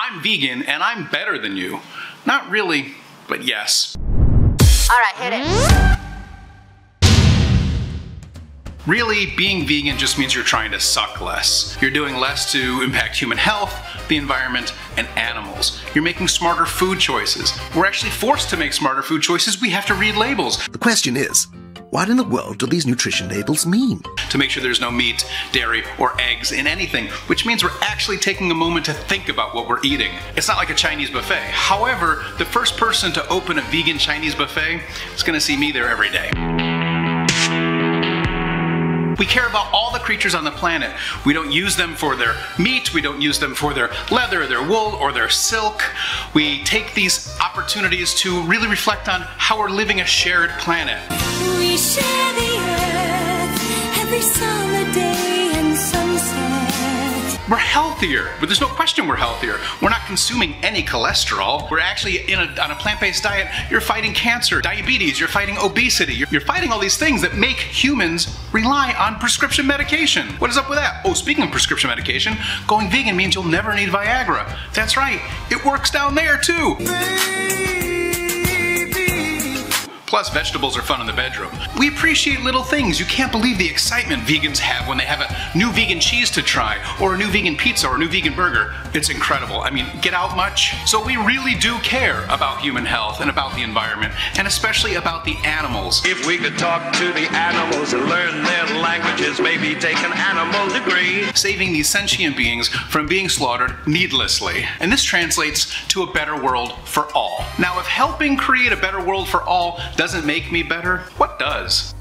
I'm vegan and I'm better than you. Not really, but yes. Alright, hit it. Really, being vegan just means you're trying to suck less. You're doing less to impact human health, the environment, and animals. You're making smarter food choices. We're actually forced to make smarter food choices. We have to read labels. The question is, what in the world do these nutrition labels mean? To make sure there's no meat, dairy, or eggs in anything, which means we're actually taking a moment to think about what we're eating. It's not like a Chinese buffet. However, the first person to open a vegan Chinese buffet is gonna see me there every day. We care about all the creatures on the planet. We don't use them for their meat, we don't use them for their leather, their wool, or their silk. We take these opportunities to really reflect on how we're living a shared planet. We share the earth every summer day and sunset. We're healthier, but there's no question we're healthier. We're not consuming any cholesterol. We're actually on a plant-based diet. You're fighting cancer, diabetes, you're fighting obesity. You're fighting all these things that make humans rely on prescription medication. What is up with that? Oh, speaking of prescription medication, going vegan means you'll never need Viagra. That's right, it works down there too. Plus, vegetables are fun in the bedroom. We appreciate little things. You can't believe the excitement vegans have when they have a new vegan cheese to try, or a new vegan pizza, or a new vegan burger. It's incredible. I mean, get out much? So we really do care about human health and about the environment, and especially about the animals. If we could talk to the animals and learn their languages, maybe take an animal degree. Saving these sentient beings from being slaughtered needlessly. And this translates to a better world for all. Now, if helping create a better world for all doesn't make me better, what does?